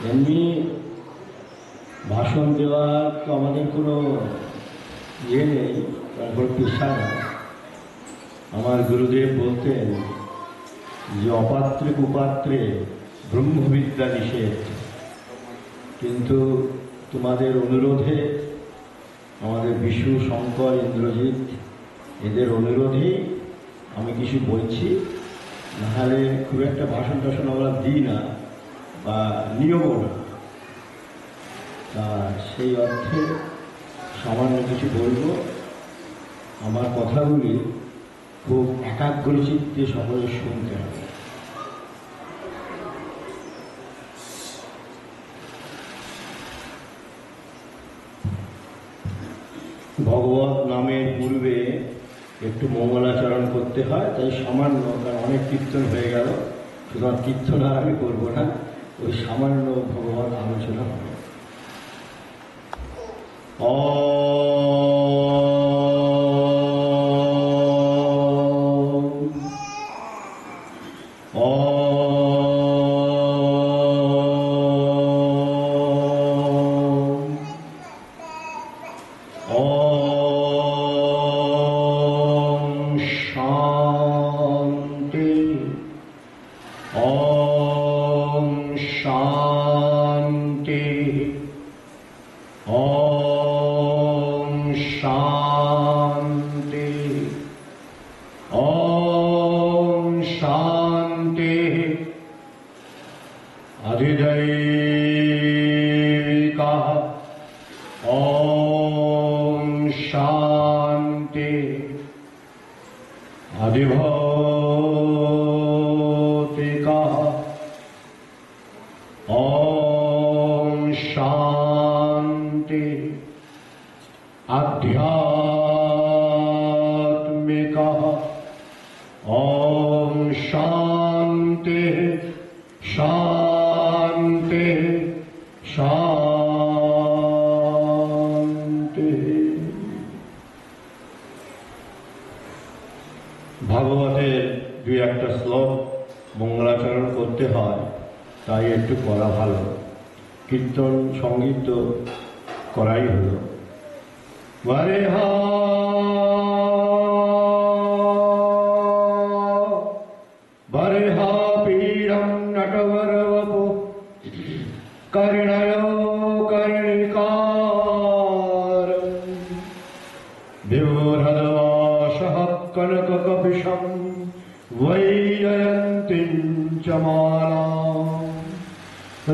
এমনি ভাষণ দেওয়ার তো আমাদের কোনো ইয়ে নেই, তারপর পেশা না। আমার গুরুদেব বলতেন যে অপাত্রে কুপাত্রে ব্রহ্মবিদ্যা নিষেধ, কিন্তু তোমাদের অনুরোধে, আমাদের বিষ্ণু, শঙ্কর, ইন্দ্রজিৎ এদের অনুরোধেই আমি কিছু বলছি, নাহলে খুব একটা ভাষণ টাষণ আমরা দিই না বা নিয়মও না। তা সেই অর্থে সামান্য কিছু বলব। আমার কথাগুলি খুব একাগ্রচিত্তে সকলে শুনতে হবে। ভগবত নামের পূর্বে একটু মঙ্গলাচরণ করতে হয়, তাই সামান্য, কারণ অনেক কীর্তন হয়ে গেল, সুতরাং কীর্তন আর আমি করবো না, ওই সামান্য ভগবত আলোচনা হবে। ভাগবতের দুই একটা শ্লোক মঙ্গলাচরণ করতে হয়, তাই একটু করা ভালো। কীর্তন সঙ্গীত তো করাই হলো। বারে হা বারে হা পীড়ম নটবরবপু কর্ণয় কর্ণিকার বিভূরদবাসঃ কনককপিশম वैजयन्तीं च मालां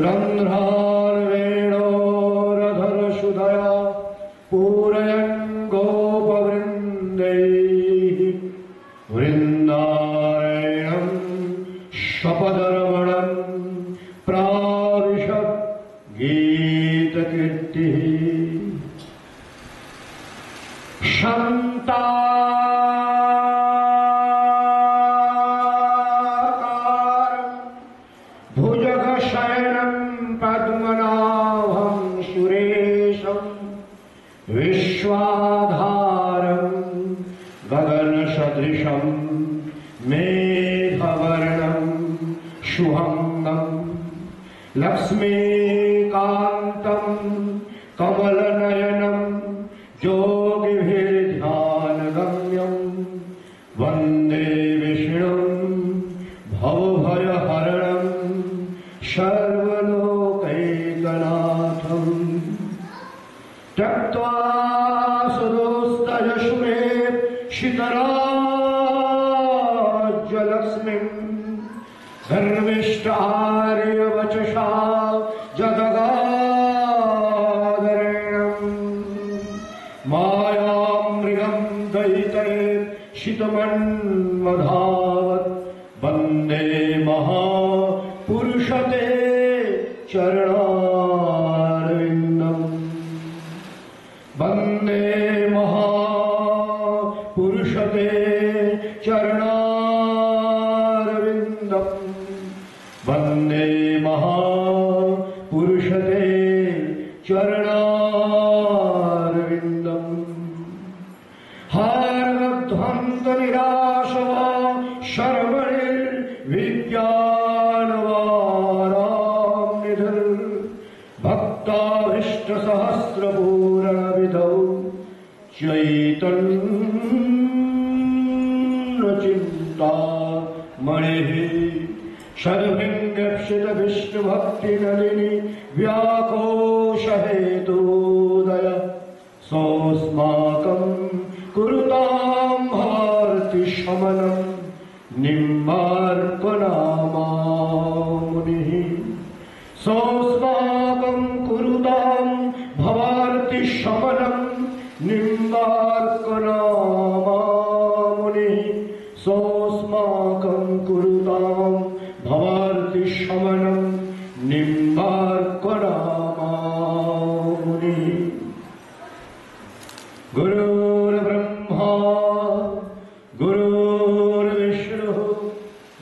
रन्ध्रार्वेणोरधरसुधया पूरयन् गोपवृन्दैः वृन्दारण्यं स्वपदरमणं प्राविशत् गीतकीर्तिः शन्ता विश्वाधारं गगनसदृशं मेघवर्णं शुभंगं लक्ष्मीकान्तं कमलनयनं योगिभिर्ध्यानगम्यं वन्दे विष्णुं भवभयहरणं सर्वलोकैकनाथम् त्यक्त्वा सुदोस्तयशुरे शितराज्यलक्ष्मीं गर्विष्ठार्यवचसा जगदादरेणं मायामृगं दयितैर्षितमन्मधावत् वन्दे महापुरुषते चरणारविन्दम् वन्दे महापुरुषते चरणारविन्दम् वन्दे महापुरुषते चरणारविन्दम् हार्दध्वन्तनिराशव शर्वणिर्विज्ञानवारां निधर् चैतन्य चिंता मणिः सर्वलिंगक्षित विष्णु भक्ति नलिनी व्याकोश हेतुदय सोऽस्माकं कुरुतां भारति शमनं निम्बार्कनामामुनिः सोऽस्माकं कुरुतां भवार्ति शमनं निम्बार्कनामामुनिः सोऽस्माकं कुरुतां भवार्ति शमनं निम्बार्कनामामुनिः गुरुर्ब्रह्मा गुरुर्विष्णुः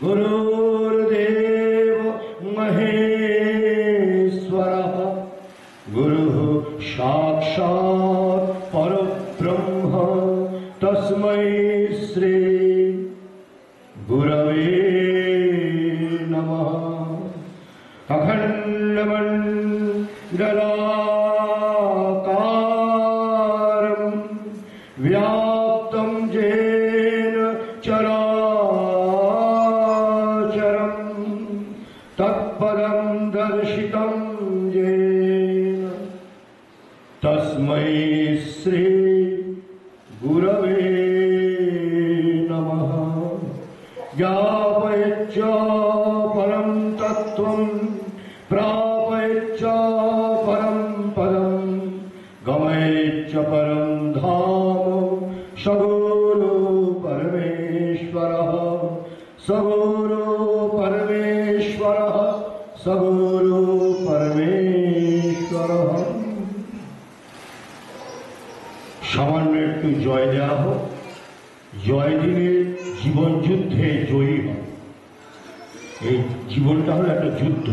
गुरुर्देव महेश्वरः गुरुः साक्षात् परब्रह्म तस्मै श्री गुरवे नमः। अखण्डमण्डलाकारं व्याप्तं येन चराचरं तत्पदं दर्शितं येन तस्मै श्री गुरवे नमः। ज्ञापयच्च परं तत्त्वं प्रापयच्च परं पदं गमयच्च परं धाम सगुरु परमेश्वरः सगुरु परमेश्वरः सगुरु परमेश्वरः। सामान्य एकटु जय देওয়া হোক, জয় দিলে জীবন যুদ্ধে জয়ী হয়। এই জীবনটা হলো একটা যুদ্ধ,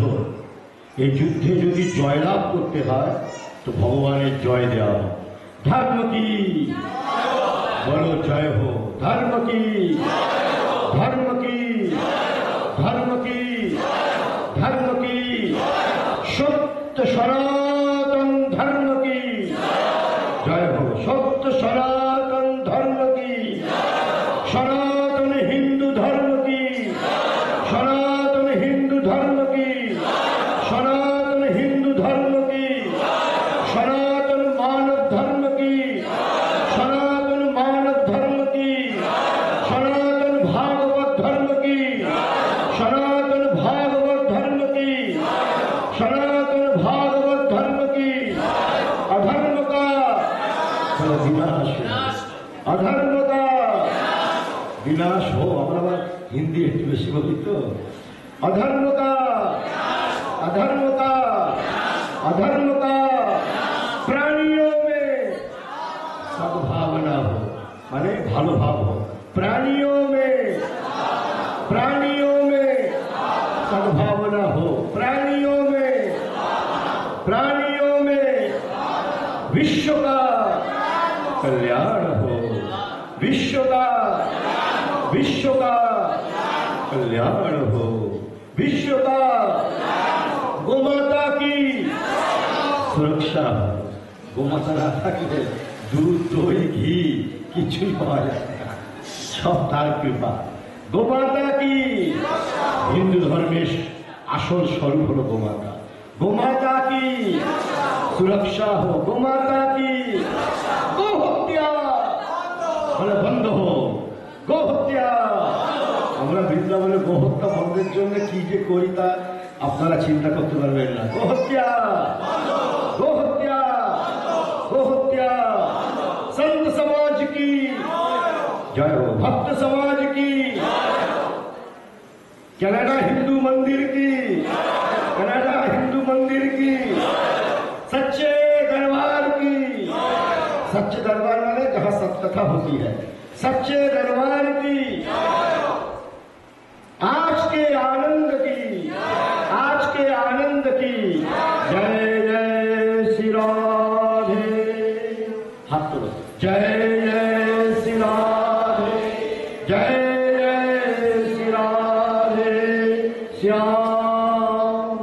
এই যুদ্ধে যদি জয়লাভ করতে হয় তো ভগবানের জয় দেওয়া হয়। ধর্ম কি বলো জয় হো, ধর্ম কি ধর্ম কি ধর্ম কি ধর্ম কি সত্য সনাতন ধর্ম কি জয় হো, সত্য সনাতন ধর্ম কি সনাতন হিন্দু ধর্ম কি সনাতন হিন্দু ধর্ম কি সনাতন হিন্দু ধর্ম কি সনাতন মানব ধর্ম কি সনাতন মানব ধর্ম কি সনাতন ভাগবত ধর্ম কি সনাতন ভাগবত ধর্ম কি সনাতন ভাগবত ধর্ম কি अधर्म का विनाश अधर्म का विनाश हो। हमारा हिंदी একটু বেশি বলি তো। अधर्म का अधर्म का अधर्म का प्राणियों में सद्भावना हो, माने भालो भाव हो। प्राणियों में सद्भावना हो, प्राणियों में विश्व का कल्याण हो, विश्व का कल्याण हो, विश्व का गोमाता की सुरक्षा हो। गोमाता ना থাকলে दूध दही घी কিছুই পাওয়া যায় না, সব তার কৃপা। গোমাতা কি হিন্দু ধর্মের আসল স্বরূপ হলো গোমাতা। गोमाता की सुरक्षा हो, गोमाता की गो हत्या মানে বন্ধ हो, गो हत्या। আমরা বৃন্দাবনে গো হত্যা বন্ধের জন্য কি যে করি তা আপনারা চিন্তা করতে পারবেন না। गो हत्या गो हत्या गो हत्या। संत समाज की जय हो, भक्त समाज की, कनाडा हिंदू मंदिर की, कनाडा हिंदू मंदिर की, सच्चे दरबार की। सच्चे दरबार वाले जहां सत्कथा होती है, सच्चे दरबार की, आज के आनंद की, आज के आनंद की। जय जय श्री राधे, हाथ तोड़ो। जय जय श्री राधे, जय जय श्री राधे श्याम।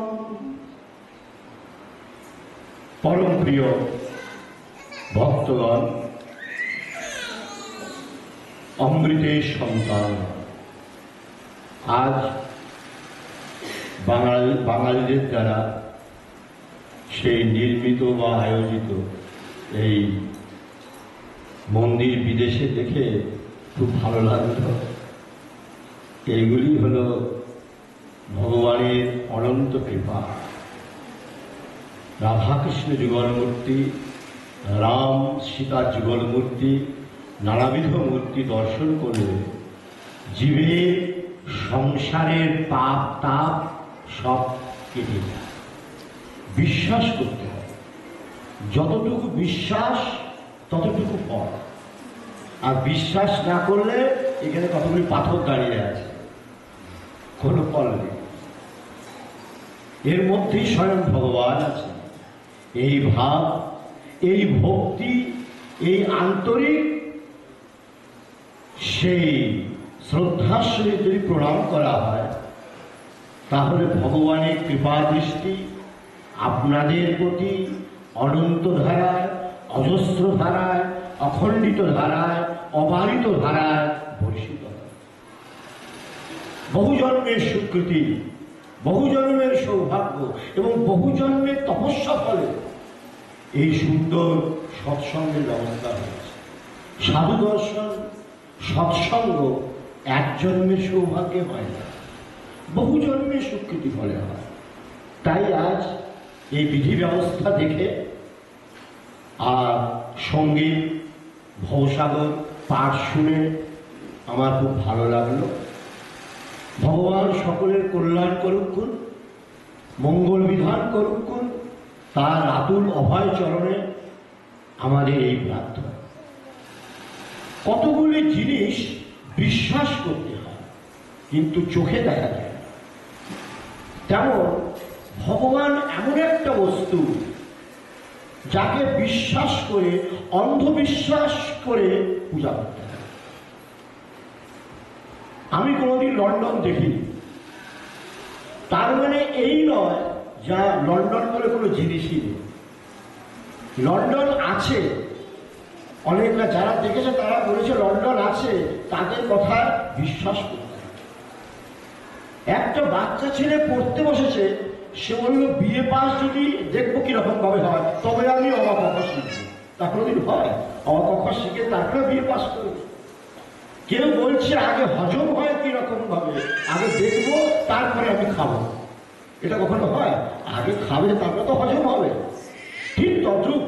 परम प्रिय भक्तगण, অমৃতের সন্তান। আজ বাঙালিদের দ্বারা সেই নির্মিত বা আয়োজিত এই মন্দির বিদেশে দেখে খুব ভালো লাগলো। এইগুলি হলো ভগবানের অনন্ত কৃপা। রাধাকৃষ্ণ যুগল মূর্তি, রাম সীতা যুগল মূর্তি, নানাবিধ মূর্তি দর্শন করলে জীবের সংসারের পাপ তাপ সব কেটে যায়। বিশ্বাস করতে হবে, যতটুকু বিশ্বাস ততটুকু ফল। আর বিশ্বাস না করলে এখানে কতগুলি পাথর দাঁড়িয়ে আছে, কোনো ফল নেই। এর মধ্যেই স্বয়ং ভগবান আছে। এই ভাব, এই ভক্তি, এই আন্তরিক সেই শ্রদ্ধার সহিত যদি প্রণাম করা হয়, তাহলে ভগবানের কৃপা দৃষ্টি আপনাদের প্রতি অনন্ত ধারায়, অজস্র ধারায়, অখণ্ডিত ধারায়, অবারিত ধারায় বর্ষিত হয়। বহু জন্মের স্বীকৃতি, বহু জন্মের সৌভাগ্য এবং বহু জন্মের তপস্যা ফলে এই সুন্দর সৎসঙ্গের ব্যবস্থা হয়েছে। সাধু দর্শন, সৎসঙ্গ এক জন্মের সৌভাগ্যে হয় না, বহু জন্মের স্বীকৃতি ফলে হয়। তাই আজ এই বিধি ব্যবস্থা দেখে আর সঙ্গীত ভবসাগর পাঠ শুনে আমার খুব ভালো লাগলো। ভগবান সকলের কল্যাণ করুন, মঙ্গল বিধান করুন, তার আতুল অভয় চরণে আমাদের এই প্রার্থনা। কতগুলি জিনিস বিশ্বাস করতে হয় কিন্তু চোখে দেখা যায় না। তেমন ভগবান এমন একটা বস্তু যাকে বিশ্বাস করে, অন্ধবিশ্বাস করে পূজা করতে হয়। আমি কোনোদিন লন্ডন দেখিনি, তার মানে এই নয় যা লন্ডন বলে কোনো জিনিসই নেই। লন্ডন আছে, অনেকরা যারা দেখেছে তারা বলেছে লন্ডন আছে, তাদের কথা বিশ্বাস করতে হয়। একটা বাচ্চা ছেলে পড়তে বসেছে, সে বলল বিএ পাস যদি দেখবো কিরকম ভাবে হয়, তবে আমি অবাক অক্ষর শিখবো। তা কোনোদিন হয়? অবাক অক্ষর শিখে তারপরে বিএ পাস করবো। কেউ বলছে আগে হজম হয় কিরকম ভাবে, আগে দেখবো তারপরে আমি খাবো। এটা কখনো হয়? আগে খাবে তারপরে তো হজম হবে। ঠিক তদ্রুপ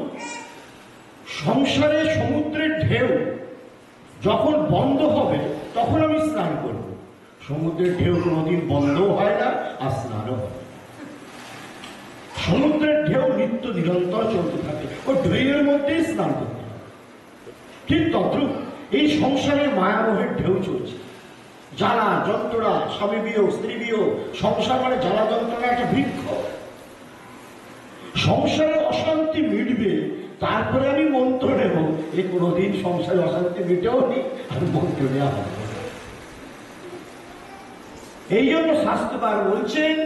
সংসারে সমুদ্রের ঢেউ যখন বন্ধ হবে তখন আমি স্নান করব। সমুদ্রের ঢেউ কোনোদিন বন্ধও হয় না আর স্নানও হয়। সমুদ্রের ঢেউ নিত্য নিরন্তর চলতে থাকে, ও ঢেউয়ের মধ্যেই স্নান করতে হবে। ঠিক তদ্রুপ এই সংসারের মায়ামোহের ঢেউ চলছে। জ্বালা যন্ত্রণা, স্বামী বিয়োগ, স্ত্রী বিয়োগ, সংসার মানে জ্বালা যন্ত্রণা একটা বৃক্ষ। সংসারে অশান্তি মিটবে তারপরে আমি মন্ত্র নেব। এই কোনোদিন সংসারে অশান্তি মিটেও নি, আমি মন্ত্র নেওয়া হবে। এই জন্য শাস্ত্রকার বলছেন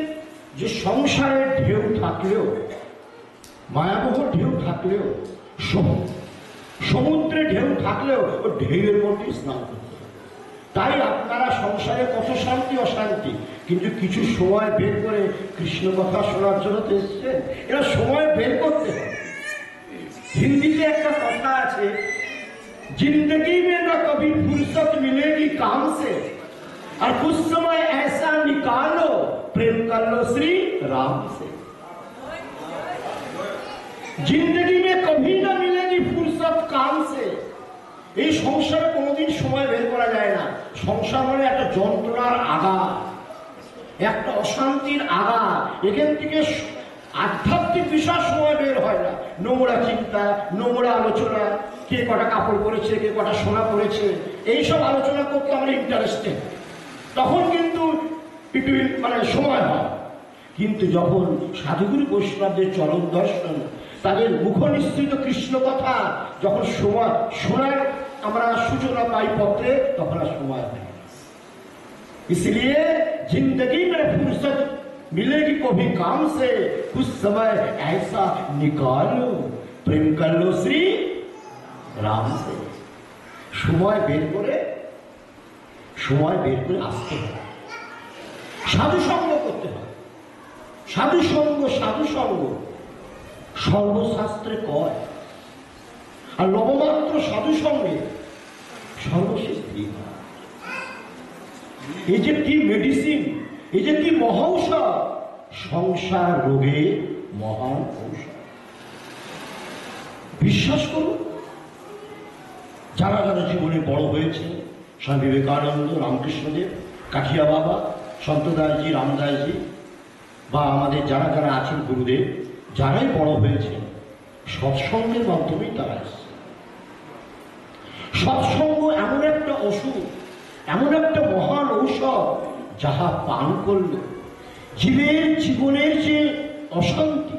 যে সংসারের ঢেউ থাকলেও, মায়াবহ ঢেউ থাকলেও, সমুদ্রে ঢেউ থাকলেও ও ঢেউয়ের মধ্যে স্নান করতে হবে। তাই আপনারা সংসারে কত শান্তি অশান্তি, কিন্তু কিছু সময় বের করে কৃষ্ণ কথা শোনার জন্য তো এসছেন, এরা সময় বের করতে হবে। হিন্দিতে একটা কথা আছে, जिंदगी में न कभी फुर्सत मिलेगी काम से और कुछ समय ऐसा निकालो प्रेम कर लो श्री राम से। जिंदगी में कभी न मिलेगी फुर्सत काम से। এই সংসারে কোনোদিন সময় বের করা যায় না। সংসার মানে একটা যন্ত্রণার আঘাত, একটা অশান্তির আঘাত। এখান থেকে আধ্যাত্মিক বিষয় সময় বের হয় না। নোংরা চিন্তা, নোংরা আলোচনা, কে কটা কাপড় পরেছে, কে কটা সোনা পরেছে, এইসব আলোচনা করতে আমরা ইন্টারেস্টেড, তখন কিন্তু একটু মানে সময় হয়। কিন্তু যখন সাধুগুরু বৈষ্ণবদের চরণ দর্শন, তাদের মুখ নিঃসৃত কৃষ্ণ কথা যখন সময় শোনার আমরা সূচনা পাই পত্রে, তখন আর সময় হয়। इसलिए जिंदगी में फुर्सत मिलेगी कभी काम से, कुछ समय ऐसा निकालो प्रेम कर लो श्री राम से। সময় বের করে সময় বের করে আসতে হয়, সাধুসঙ্গ করতে হয়। সাধুসঙ্গ সাধুসঙ্গ সর্বশাস্ত্রে কয়, আর লবমাত্র সাধুসঙ্গে সর্বসিদ্ধি। এই যে কি মেডিসিন, এই যে কি মহৌষধ, সংসার রোগে মহান ঔষধ। বিশ্বাস করুন, যারা যারা জীবনে বড় হয়েছে, স্বামী বিবেকানন্দ, রামকৃষ্ণদেব, কাঠিয়া বাবা, সন্তদাসজি, রামদাসজি, বা আমাদের যারা যারা আছেন গুরুদেব, যারাই বড় হয়েছেন, সৎসঙ্গের মাধ্যমেই তারা এসছে। সৎসঙ্গ এমন একটা ওষুধ, এমন একটা মহান ঔষধ, যাহা পান করলে জীবনের যে অশান্তি,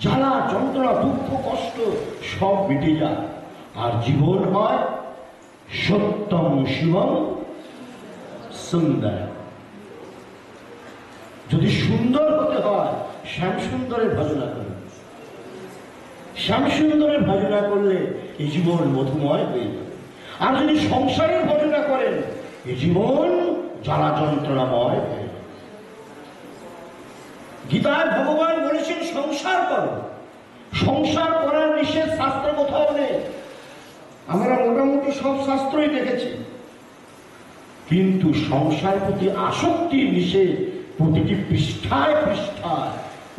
জ্বালা যন্ত্রণা, দুঃখ, কষ্ট সব মিটে যায়, আর জীবন হয় সত্যম শিবম সুন্দর। যদি সুন্দর হতে হয়, শ্যামসুন্দরের ভজনা করুন। শ্যামসুন্দরের ভজনা করলে এই জীবন মধুময় হয়ে যাবে। আর যদি সংসারের ভজনা করেন, এই জীবন জ্বালা যন্ত্রণাময় হয়ে যাবে। গীতায় ভগবান বলেছেন সংসার করো। সংসার করার নিষেধ শাস্ত্রে কোথাও নেই। আমরা মোটামুটি সব শাস্ত্রই দেখেছি, কিন্তু সংসার প্রতি আসক্তির নিষেধ প্রতিটি পৃষ্ঠায় পৃষ্ঠায়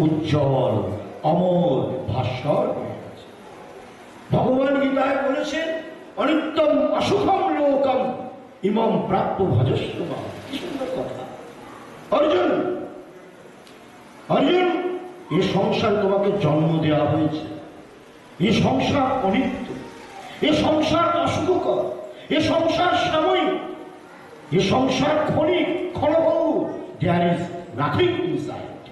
উজ্জ্বল অমর ভাস্কর হয়ে গেছে। ভগবান গীতায় বলেছেন অনিত্যম অসুখম লোকম ইমম প্রাপ্য ভজস্ব। কি সুন্দর কথা। অর্জুন, অর্জুন, এই সংসার তোমাকে জন্ম দেওয়া হয়েছে, এই সংসার অনিত্য, এ সংসার অসুখকর, এ সংসার সাময়িক, এ সংসার ক্ষণিক, ক্ষণভঙ্গুর। There is nothing inside.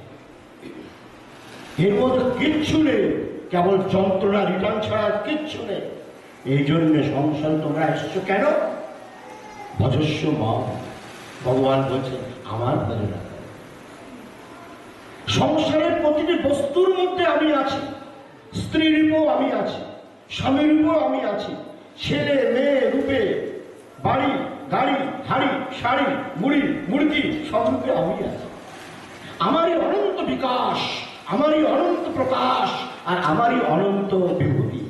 এর মধ্যে কিচ্ছু নেই, কেবল যন্ত্রণা, রিটার্ন ছাড়া কিচ্ছু নেই। এই জন্য সংসার তোমরা এসছো কেন? ভজস্ব মা। ভগবান বলছেন আমার ভজনা। সংসারের প্রতিটি বস্তুর মধ্যে আমি আছি, স্ত্রী রূপেও আমি আছি, স্বামী রূপেও আমি আছি, ছেলে মেয়ে রূপে, বাড়ি গাড়ি হাড়ি শাড়ি মুড়ি মুড়কি সব রূপে আমি আছি। আমারই অনন্ত বিকাশ, আমারই অনন্ত প্রকাশ, আর আমারই অনন্ত বিভূতি।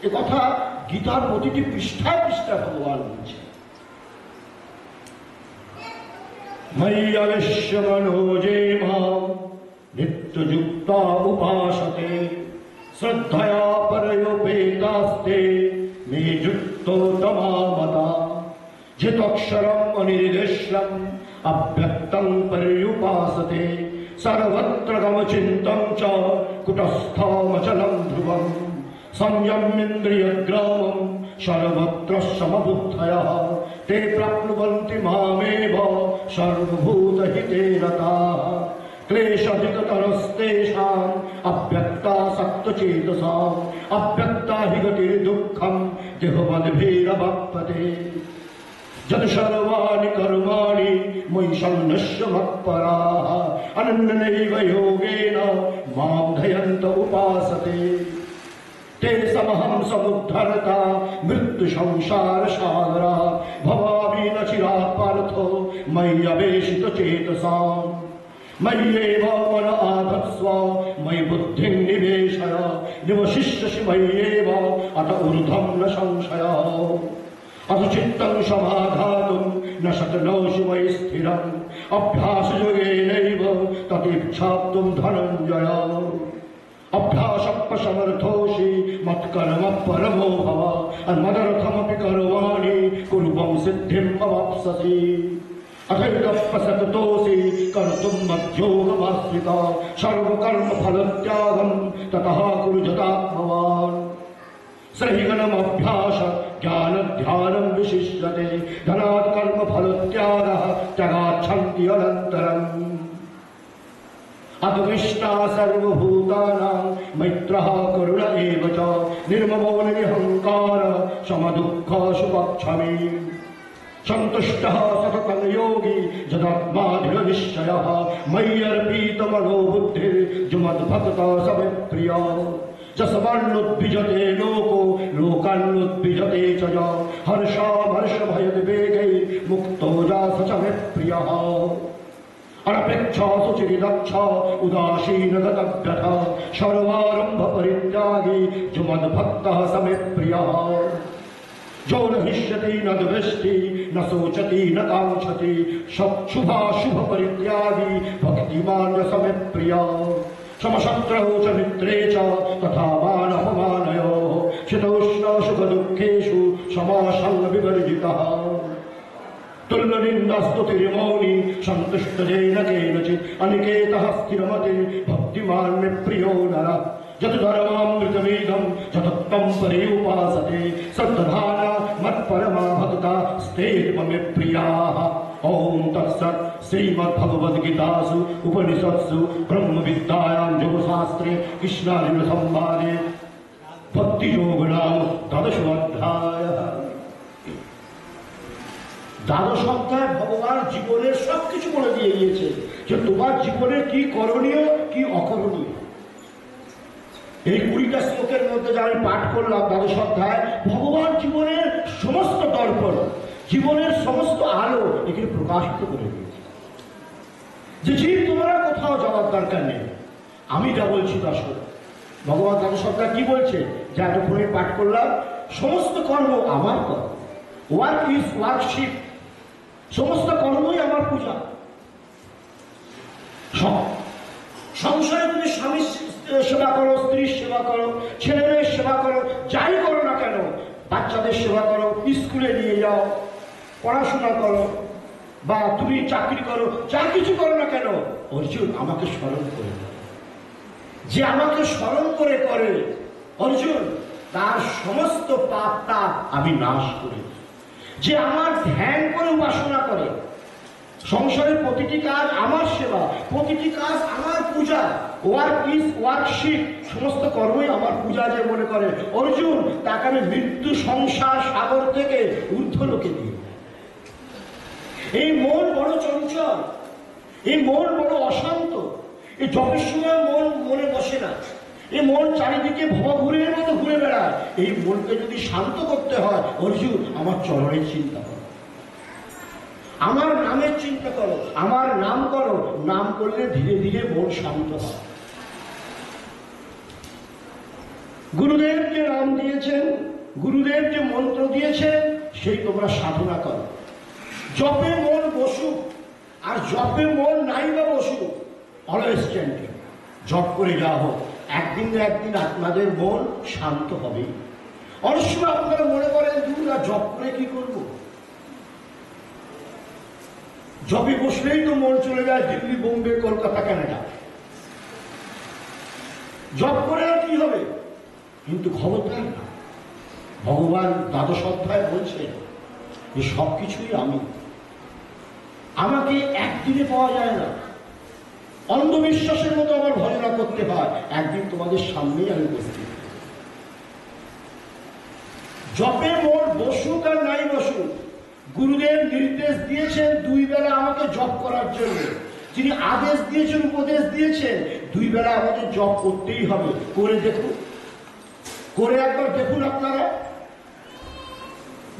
এ কথা গীতার প্রতিটি পৃষ্ঠায় পৃষ্ঠায় ভগবান বলছে। ময়্যবেশ্য মনোজে মাম নিত্যযুক্তা উপাসতে শ্রদ্ধয়া পরয়োপেতাস্তে মে যুক্তোত্তমামতা জিতক্ষরম অনির্দেশ্যম অব্যক্তং পর্युपासते सर्वत्र गमचिन्तं च कुटस्थमचलं ध्रुवं संयम्येन्द्रियग्रामं सर्वत्र समबुद्धयः ते प्राप्नुवन्ति मामेव सर्वभूतहिते रताः क्लेशाधिकतरस्तेषाम् अव्यक्तासक्तचेतसाम् अव्यक्ता हि गतिर्दुःखं देहवद्भिरवाप्यते जद सर्वाणि कर्माणि मयि सन्न्यस्य मत्पराः अनन्यनैव योगेन मां ध्यायन्त उपासते ते समहं समुद्धरता मृत्युसंसारसागरात् भवामि न चिरात् पार्थो मय्यवेशितचेतसाम् मय्येव मन आधत्स्व मयि बुद्धिं निवेशय निवशिष्यसि मय्येव अत ऊर्ध्वं न संशयः अथ चित्तं समाधातुं न शक्नोषि मयि स्थिरम् अभ्यासयोगेनैव तदिच्छाप्तुं धनञ्जय अभ्यासमर्थोषि मत्कर्म परमो भव मदर्थमपि कर्माणि कुर्वं सिद्धिं अवाप्स्यसि अथैतपसक्तोऽसि कर्तुं मद्योगमाश्रिता सर्वकर्मफलत्यागं ततः कुरु यथात्मवान् श्रीगणमभ्यास ज्ञानध्यानं विशिष्यते धनात् कर्मफलत्यागः त्यागाच्छन्ति अनन्तरम् अद्विष्टा सर्वभूतानां मैत्रः करुण एव च निर्ममो निरहङ्कार समदुःख सुपक्षमी सन्तुष्टः सततं योगी यदात्माधिरनिश्चयः मय्यर्पितमनो बुद्धिर्जुमद्भक्तः स मे प्रियः যস্মান্নোদ্বিজতে লোকো লোকান্নোদ্বিজতে চ হর্ষামর্ষভয়দ্বেগৈ মুক্তো যাস চ মে প্রিয়ঃ অনপেক্ষা সুচিরিদক্ষ উদাসীনগতব্যথ সর্বারম্ভ পরিত্যাগী যুমদ্ভক্তঃ স মে প্রিয়ঃ जो न हिष्यति न द्वेष्टि न शोचति न कांक्षति शुभाशुभ परित्यागी भक्तिमान स मे प्रियः समशत्रौ च मित्रे च तथा मान अपमानयोः शीतोष्ण सुख दुःखेषु समासंग विवर्जितः तुल्यनिन्दास्तुतिर्मौनी सन्तुष्टजेन केनचित् अनिकेतः स्थिरमतिः भक्तिमान् मे प्रियो नरः यत् धर्मामृतमेदं यतत्तं परे उपासते सद्दधाना मत्परमा भक्ता स्तेर्म मे प्रियाः। ओम तत्सत्। श्रीमद्भगवद्गीतासु उपनिषत्सु ब्रह्मविद्यायां योगशास्त्रे कृष्णार्जुन संवादे भक्तियोग नाम द्वादशोऽध्यायः। দ্বাদশ অধ্যায় ভগবান জীবনের সবকিছু বলে দিয়ে গিয়েছে যে তোমার জীবনে কি করণীয় কি অকরণীয়। এই 20টা শ্লোকের মধ্যে যা আমি পাঠ করলাম দ্বাদশ অধ্যায়, ভগবান জীবনের সমস্ত দর্পণ, জীবনের সমস্ত আলো এখানে প্রকাশিত করে দিয়েছে। যে জীব তোমরা কোথাও যাওয়ার দরকার নেই, আমি যা বলছি তা শোনো। ভগবান দ্বাদশ অধ্যায় কি বলছে, যা এতক্ষণে পাঠ করলাম, সমস্ত কর্ম আমার কর্ম, ওয়ার্ক ইজ ওয়ার্কশিপ, সমস্ত কর্মই আমার পূজা। সংসারে তুমি স্বামীর সেবা করো, স্ত্রীর সেবা করো, ছেলেমেয়ের সেবা করো, যাই করো না কেন, বাচ্চাদের সেবা করো, স্কুলে নিয়ে যাও, পড়াশোনা করো, বা তুমি চাকরি করো, যা কিছু করো না কেন, অর্জুন আমাকে স্মরণ করে। যে আমাকে স্মরণ করে করে অর্জুন, তার সমস্ত পাপ তাপ আমি নাশ করি। যে আমার ধ্যান করে উপাসনা করে, সংসারের প্রতিটি কাজ আমার সেবা, প্রতিটি কাজ আমার পূজা, ওয়ার্ক ইজ ওয়ার্কশিপ, সমস্ত কর্মই আমার পূজা যে মনে করে অর্জুন, তাকে আমি মৃত্যু সংসার সাগর থেকে ঊর্ধ্বলোকে দিই। এই মন বড় চঞ্চল, এই মন বড় অশান্ত, এই জপের সময় মন মনে বসে না, এই মন চারিদিকে ভবঘুরের মতো ঘুরে বেড়ায়। এই মনকে যদি শান্ত করতে হয় অর্জুন, আমার চরণের চিন্তা করো, আমার নামের চিন্তা করো, আমার নাম করো। নাম করলে ধীরে ধীরে মন শান্ত হয়। গুরুদেব যে নাম দিয়েছেন, গুরুদেব যে মন্ত্র দিয়েছেন, সেই তোমরা সাধনা করো। জপে মন বসুক, আর জপে মন নাই বা বসুক, অলওয়েজ চ্যান্টিং, জপ করে যাওয়া হোক, একদিন না একদিন আপনাদের মন শান্ত হবে। অনেক সময় আপনারা মনে করেন দূর না, জপ করে কি করবো, জবে বসলেই তো মন চলে যায় দিল্লি, বোম্বে, কলকাতা, কানাডা। জব করে আর কি হবে? কিন্তু ক্ষমতার না। ভগবান দ্বাদশ অধ্যায় বলছেন যে সবকিছুই আমি, আমাকে একদিনে পাওয়া যায় না। অন্ধবিশ্বাসের মতো আমার ভজনা করতে হয়, একদিন তোমাদের সামনেই আমি উপস্থিত। জপে মন বসুক আর নাই বসুক, গুরুদেব নির্দেশ দিয়েছেন 2 বেলা আমাকে জপ করার জন্য। যিনি আদেশ দিয়েছেন, উপদেশ দিয়েছেন, 2 বেলা আমাদের জপ করতেই হবে। করে দেখুন, করে একবার দেখুন আপনারা।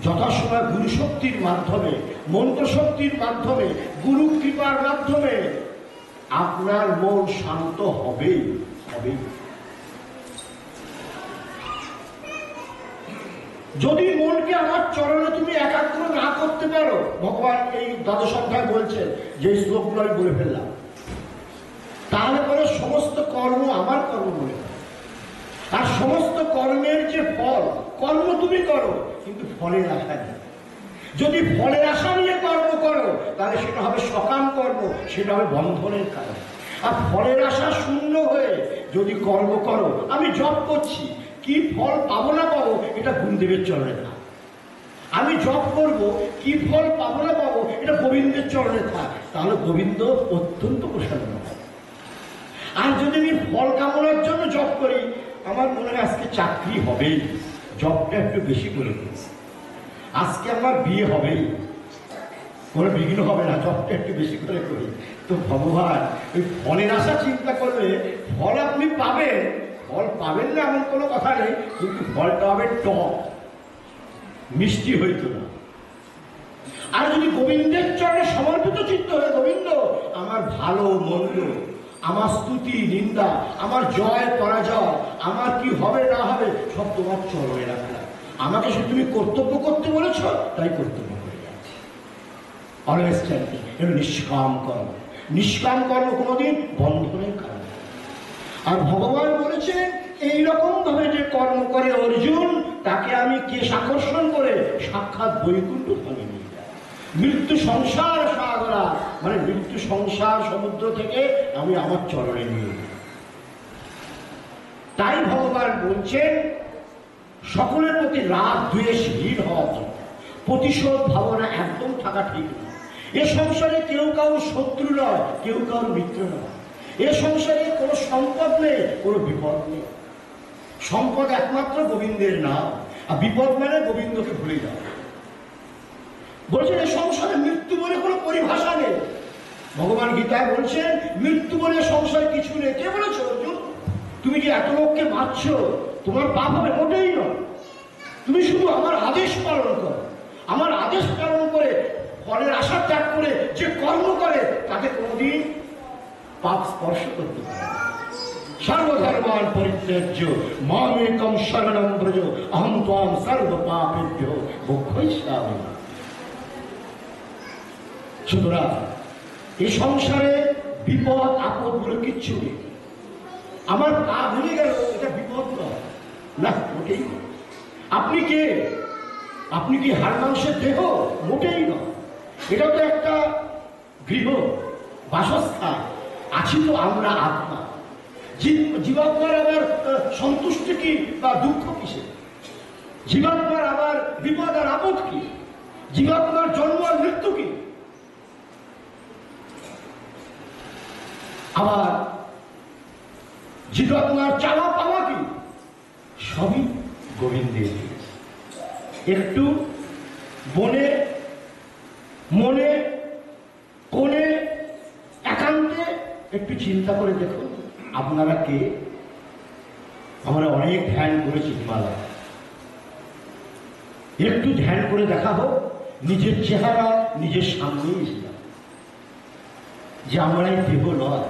যথাসময় গুরু শক্তির মাধ্যমে, মন্ত্র শক্তির মাধ্যমে, গুরু কৃপার মাধ্যমে আপনার মন শান্ত হবেই হবেই। যদি মনকে আমার চরণে তুমি একাগ্র না করতে পারো, ভগবান এই দ্বাদশ অধ্যায় বলছেন, যে শ্লোকগুলো আমি বলে ফেললাম, তাহলে পরে সমস্ত কর্ম আমার কর্ম মনে হয়। আর সমস্ত কর্মের যে ফল, কর্ম তুমি করো কিন্তু ফলের আশা নেই। যদি ফলের আশা নিয়ে কর্ম করো তাহলে সেটা হবে সকাম কর্ম, সেটা হবে বন্ধনের কারণ। আর ফলের আশা শূন্য হয়ে যদি কর্ম করো, আমি জপ করছি, কি ফল পাবো না পাবো এটা গুরুদেবের চরণে থাক। আমি জপ করব, কি ফল পাবো না পাবো এটা গোবিন্দের চরণে থাক, তাহলে গোবিন্দ অত্যন্ত প্রসন্ন হয়। আর যদি আমি ফল কামনার জন্য জপ করি, আমার মনে হয় আজকে চাকরি হবেই, জবটা একটু বেশি করে দিয়েছি, আজকে আমার বিয়ে হবেই, কোনো বিঘ্ন হবে না, জবটা একটু বেশি করে করি। তো ভগবান ওই ফলের আশা চিন্তা করলে ফল আপনি পাবেন, ফল পাবেন না এমন কোনো কথা নেই, কিন্তু ফলটা হবে টক, মিষ্টি হইতো না। আর যদি গোবিন্দের চরণে সমর্পিত চিত্ত হয়ে, গোবিন্দ আমার ভালো মন্দ, আমার স্তুতি নিন্দা, আমার জয় পরাজয়, আমার কি হবে না হবে সব তোমার চরণে রাখলাম, আমাকে সে তুমি কর্তব্য করতে বলেছ তাই কর্তব্য করে যাচ্ছি। অলওয়েজ চ্যান্টিং, এটা নিষ্কাম কর্ম। নিষ্কাম কর্ম কোনোদিন বন্ধনের কারণ। আর ভগবান বলেছেন এইরকম ভাবে যে কর্ম করে অর্জুন, তাকে আমি কেশ আকর্ষণ করে সাক্ষাৎ বৈকুণ্ঠ ধামে নিয়ে যাই। মৃত্যু সংসার সাগরা, মানে মৃত্যু সংসার সমুদ্র থেকে আমি আমার চরণে নিয়ে যাই। তাই ভগবান বলছেন সকলের প্রতি রাগ দ্বেষহীন হওয়া দরকার, প্রতিশোধ ভাবনা একদম থাকা ঠিক নয়। এ সংসারে কেউ কারো শত্রু নয়, কেউ কারো মিত্র নয়। এ সংসারে কোনো সম্পদ নেই, কোনো বিপদ নেই। সম্পদ একমাত্র গোবিন্দের নাম, আর বিপদ মানে গোবিন্দকে ভুলে যাওয়া। বলছেন এ সংসারে মৃত্যু বলে কোনো পরিভাষা নেই। ভগবান গীতায় বলছেন মৃত্যু বলে সংসারে কিছু নেই। কে বলেছ অর্জুন? তুমি যে এত লোককে মারছ, তোমার পাপ হবে? মোটেই নয়। তুমি শুধু আমার আদেশ পালন করো। আমার আদেশ পালন করে ফলের আশা ত্যাগ করে যে কর্ম করে তাকে কোনদিন পাপ স্পর্শ করতে পারে। সর্বধর্মান পরিত্যাজ্য মামেকম শরণং ব্রজ অহং ত্বাম সর্ব পাপেভ্যো মোক্ষয়িষ্যামি। সুতরাং এই সংসারে বিপদ আপদ বলে কিচ্ছু নেই। আমার পা ভেঙে গেল, এটা বিপদ নয়, না মোটেই নয়। আপনি কে? আপনি কি হাড় মাংসের দেহ? মোটেই নয়। এটাও তো একটা গৃহ, বাসস্থান। আছি তো আমরা আত্মা। জীবাত্মার আবার সন্তুষ্টি কি বা দুঃখ কিসে? জীবাত্মার আবার বিপদ আর আপদ কি? জীবাত্মার জন্ম আর মৃত্যু কি? আবার জীবাত্মার চাওয়া পাওয়া কি? সবই গোবিন্দের। একটু বনে মনে কোণে একান্তে একটু চিন্তা করে দেখুন আপনারা কে। আমরা অনেক ধ্যান করেছি হিমালয়, একটু ধ্যান করে দেখাবো নিজের চেহারা নিজের সামনেই ছিলাম, যে আমরা এই দেহ নয়,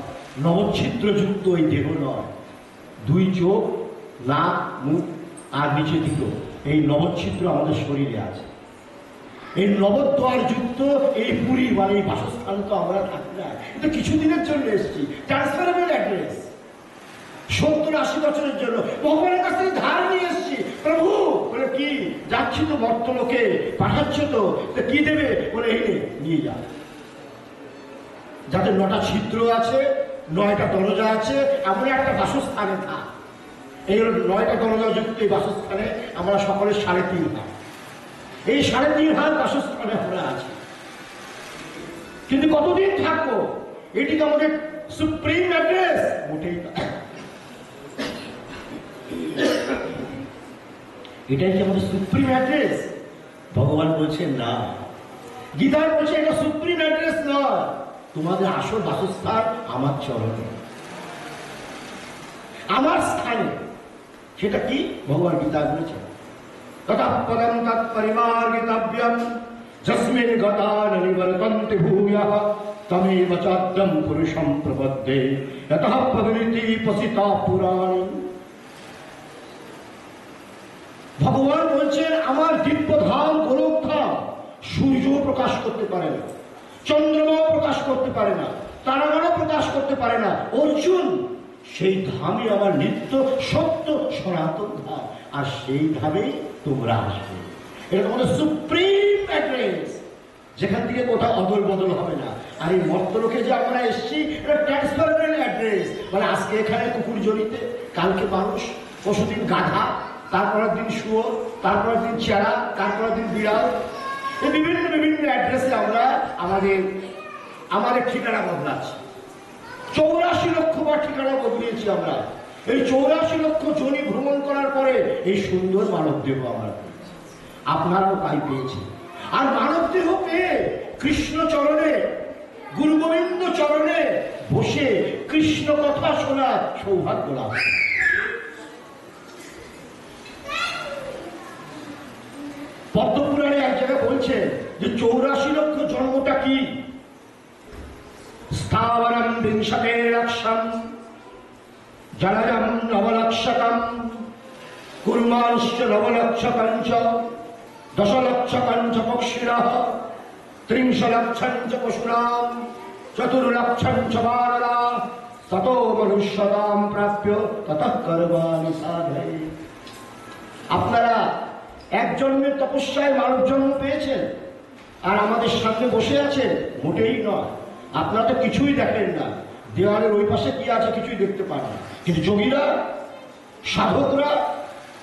নবচ্ছিদ্রযুক্ত এই দেহ নয়। দুই চোখ, নাক, মুখ আর নিচে দিকে এই নবচ্ছিদ্র আমাদের শরীরে আছে। এই নবদ্বার যুক্ত এই পুরী মানে এই বাসস্থান তো আমরা থাকি না, কিন্তু কিছুদিনের জন্য এসেছি। ট্রান্সফারেবল অ্যাড্রেস, 70-80 বছরের জন্য ভগবানের কাছ থেকে ধার নিয়ে এসেছি। প্রভু বলে কি যাচ্ছি তো মর্তলোকে, পাঠাচ্ছ তো কি দেবে? বলে এই নিয়ে যা। যাদের 9টা ছিদ্র আছে, 9টা দরজা আছে, এমন একটা বাসস্থানে থাক। এই 9টা দরজা যুক্ত এই বাসস্থানে আমরা সকলে 3.5 হাত, এই 3.5 হাত বাসস্থানে আমরা আছি। কিন্তু কতদিন থাকবো? এটি তো আমাদের সুপ্রিম অ্যাড্রেস মোটেই না। এটাই কি আমাদের সুপ্রিম অ্যাড্রেস? ভগবান বলছেন না, গীতার বলছে এটা সুপ্রিম অ্যাড্রেস নয়। তোমাদের আসল বাসস্থান আমার চরণে, আমার স্থানে। সেটা কি? ভগবান গীতা বলেছেন তৎপরম তৎপরিমার্গিতব্যম যস্মিন গতা ন নিবর্তন্তে ভূয়ঃ তমেব চাদ্যম পুরুষম প্রপদ্যে যতঃ প্রবৃত্তি পসিতা পুরাণী। ভগবান বলছেন আমার দিব্য ধাম গোলক ধাম সূর্য প্রকাশ করতে পারে না, চন্দ্রমাও প্রকাশ করতে পারে না, তারাগণও প্রকাশ করতে পারে না। অর্জুন, সেই ধামই আমার নিত্য সত্য সনাতন ধাম, আর সেই ধামে তোমরা আসবে। এটা তোমাদের সুপ্রিম অ্যাড্রেস, যেখান থেকে কোথাও অদল বদল হবে না। আর এই মর্তলোকে যে আমরা এসেছি এটা ট্রান্সফারেবল অ্যাড্রেস, মানে আজকে এখানে কুকুর জড়িতে, কালকে মানুষ, পরশুদিন গাধা, তারপরের দিন শুয়োর, তারপরের দিন চেরা, তারপরের দিন বিড়াল। এই বিভিন্ন বিভিন্ন অ্যাড্রেসে আমরা আমাদের ঠিকানা বদলাচ্ছি। 84 লক্ষ বার ঠিকানা বদলিয়েছি আমরা। এই 84 লক্ষ জনি ভ্রমণ করার পরে এই সুন্দর মানব দেহ আমরা পেয়েছি, আপনারাও তাই পেয়েছি। আর মানব দেহ পেয়ে কৃষ্ণ চরণে, গুরু গোবিন্দ চরণে বসে কৃষ্ণ কথা শোনার সৌভাগ্য লাভ। পদ্মপুরাণে এক জায়গায় বলছে যে 84 লক্ষ জন্মটা কি? স্থাবরম বিংশতে লক্ষম জলজম নবলক্ষকম কুর্মাংশ্চ নবলক্ষকঞ্চ দশলক্ষকঞ্চ পক্ষিণঃ 30 লক্ষঞ্চ পশুনাম চতুর্লক্ষঞ্চ বানরা ততো মনুষ্যতাম প্রাপ্য ততঃ কর্মাণি সাধয়ে। আপনারা এক জন্মের তপস্যায় মানব জন্ম পেয়েছেন আর আমাদের সামনে বসে আছেন? মোটেই নয়। আপনারা তো কিছুই দেখেন না, দেওয়ালের ওই পাশে কি আছে কিছুই দেখতে পান না, কিন্তু যোগীরা, সাধকরা,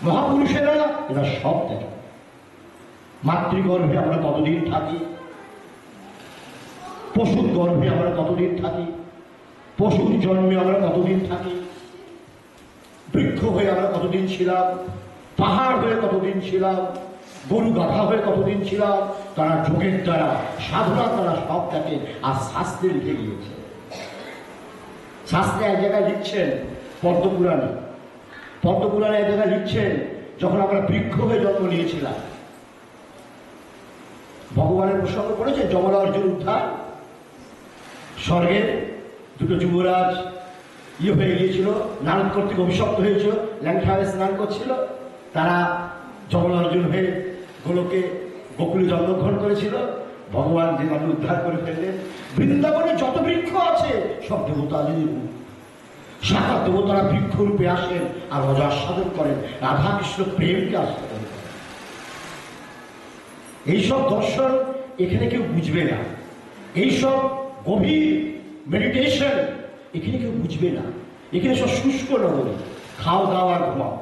মহাপুরুষেরা এরা সব দেখেন। মাতৃগর্ভে আমরা কতদিন থাকি, পশুর গর্ভে আমরা কতদিন থাকি, পশুর জন্মে আমরা কতদিন থাকি, বৃক্ষ হয়ে আমরা কতদিন ছিলাম, পাহাড় হয়ে কতদিন ছিলাম, গরু গাধা হয়ে কতদিন ছিলাম। তারা যোগের দ্বারা, সাধনার দ্বারা সব দেখে। আর শাস্ত্রে লিখে গিয়েছে। শাস্ত্রে এক জায়গায় লিখছেন, পদ্মপুরাণে এক জায়গায় লিখছেন, যখন আমরা বৃক্ষ হয়ে জন্ম নিয়েছিলাম, ভগবানের প্রসঙ্গ করেছে যমরাজের উদ্ধার। স্বর্গের দুটো যুবরাজ হয়ে গিয়েছিল, নারদ কর্তৃক অভিশপ্ত হয়েছিল, ল্যাংখায় স্নান করছিল। তারা যমরার্জুন হয়ে গোকুলে জন্মগ্রহণ করেছিল। ভগবান যে তাদের উদ্ধার করে ফেললেন। বৃন্দাবনে যত বৃক্ষ আছে সব দেবতাদের রূপ। সাক্ষাৎ দেবতারা বৃক্ষ রূপে আসেন আর রজাস্বাদন করেন, রাধা কৃষ্ণ প্রেমকে আস্বাদন করেন। এইসব দর্শন এখানে কেউ বুঝবে না, এইসব গভীর মেডিটেশন এখানে কেউ বুঝবে না। এখানে সব শুষ্ক নগরী, খাও দাও আর ঘুমাও,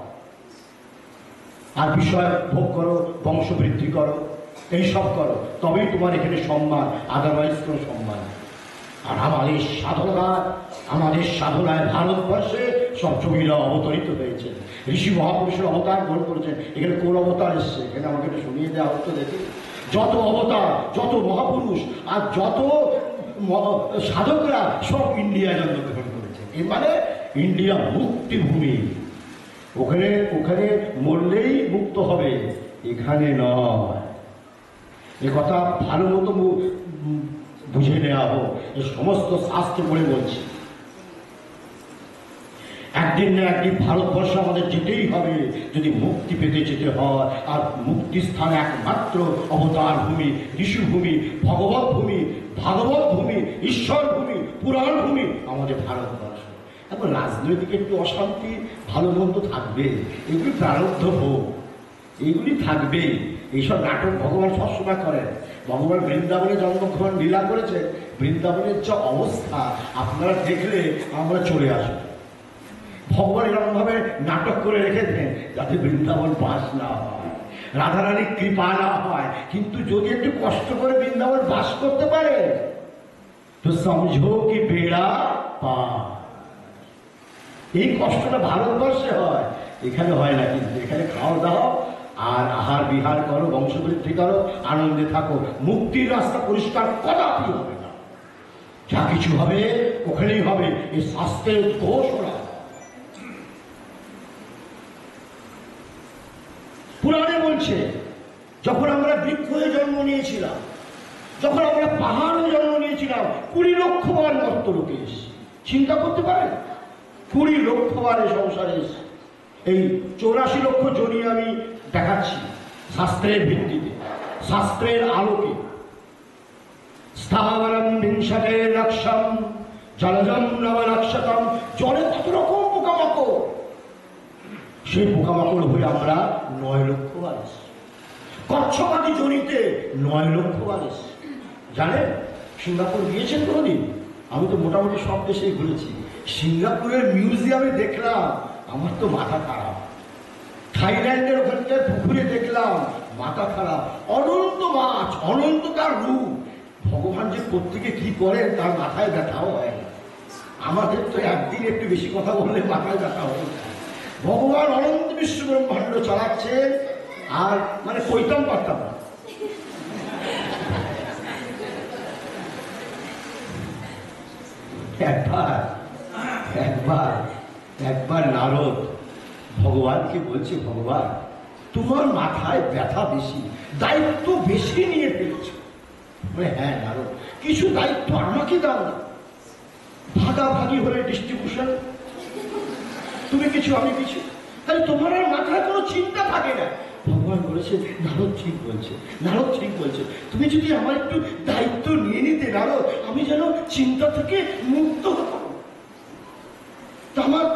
আর বিষয় ভোগ করো, বংশবৃদ্ধি করো, এইসব করো, তবেই তোমার এখানে সম্মান, আদারওয়াইজ কোনো সম্মান। আর আমাদের সাধনায় ভারতবর্ষে সব যোগীরা অবতরিত হয়েছে, ঋষি মহাপুরুষের অবতার গ্রহণ করেছেন। এখানে কোন অবতার এসছে? এখানে আমাকে একটু শুনিয়ে দেওয়া হতো দেখি। যত অবতার, যত মহাপুরুষ আর যত সাধকরা সব ইন্ডিয়ায় জন্মগ্রহণ করেছে। এর মানে ইন্ডিয়া মুক্তিভূমি। ওখানে মরলেই মুক্ত হবে, এখানে নয়। এ কথা ভালো মতো বুঝে নেওয়া হোক। এ সমস্ত শাস্ত্র পড়ে বলছি। একদিন না একদিন ভারতবর্ষ আমাদের যেতেই হবে যদি মুক্তি পেতে যেতে হয়। আর মুক্তি স্থান একমাত্র অবতার ভূমি, ঋষিভূমি, ভগবত ভূমি, ভাগবত ভূমি, ঈশ্বর ভূমি, পুরাণ ভূমি আমাদের ভারতবর্ষ। এখন রাজনৈতিক একটু অশান্তি, ভালো মন্দ থাকবে, এগুলি প্রারব্ধ হোক, এইগুলি থাকবে। এইসব নাটক ভগবান সবসময় করেন। ভগবান বৃন্দাবনে জন্মগ্রহণ লীলা করেছে। বৃন্দাবনের যে অবস্থা আপনারা দেখলে আমরা চলে আসবো। ভগবান এরকমভাবে নাটক করে রেখে দেন যাতে বৃন্দাবন বাস না হয়, রাধারানীর কৃপা না হয়। কিন্তু যদি একটু কষ্ট করে বৃন্দাবন বাস করতে পারে তো সমঝো কি বেড়া পা। এই কষ্টটা ভারতবর্ষে হয়, এখানে হয় না। কিন্তু এখানে খাওয়া দাওয়া আর আহার বিহার করো, বংশবৃদ্ধি করো, আনন্দে থাকো। মুক্তির রাস্তা পরিষ্কার কদাপি হবে না। যা কিছু হবে ওখানেই হবে, এই শাস্ত্রের ঘোষণা। পুরাণে বলছে যখন আমরা বৃক্ষ হয়ে জন্ম নিয়েছিলাম, যখন আমরা পাহাড়ে জন্ম নিয়েছিলাম, 20 লক্ষ বার মর্তলোকে এসেছি। চিন্তা করতে পারেন, 20 লক্ষ বার এই সংসারে এসেছি। এই 84 লক্ষ জনি আমি দেখাচ্ছি শাস্ত্রের ভিত্তিতে, শাস্ত্রের আলোকে। স্থাবরম বিংশতে লক্ষম জলজম নবলক্ষকম। জলে কত রকম পোকামাকড়, সেই পোকামাকড় হয়ে আমরা 9 লক্ষ বার এসেছি। কচ্ছপাতি জনিতে 9 লক্ষ বার এসেছি। জানেন সিঙ্গাপুর গিয়েছেন কোনোদিন? আমি তো মোটামুটি সব দেশেই ঘুরেছি। সিঙ্গাপুরের মিউজিয়ামে দেখলাম, আমার তো মাথা খারাপ। থাইল্যান্ডের ওখানকার পুকুরে দেখলাম, মাথা খারাপ। অনন্ত মাছ, অনন্ত তার রূপ। ভগবান যে প্রত্যেকে কি করেন তার মাথায় ব্যথাও হয় না। আমাদের তো একদিন একটু বেশি কথা বললে মাথায় ব্যথা হয়ে যায়। ভগবান অনন্ত বিশ্ব ব্রহ্মাণ্ড চালাচ্ছেন, আর মানে কইতাম পারতাম না। একবার নারদ ভগবানকে বলছে, ভগবান তোমার মাথায় ব্যথা বেশি, দায়িত্ব বেশি নিয়ে ফেলেছো। হ্যাঁ নারদ, কিছু দায়িত্ব আমাকে দাও না, ভাগাভাগি হলে ডিস্ট্রিবিউশন, তুমি কিছু আমি কিছু, তাহলে তোমার আর মাথায় কোনো চিন্তা থাকে না। ভগবান বলেছে নারদ ঠিক বলছে, নারদ ঠিক বলছে, তুমি যদি আমার একটু দায়িত্ব নিয়ে নিতে নারদ, আমি যেন চিন্তা থেকে মুক্ত হতাম। আমার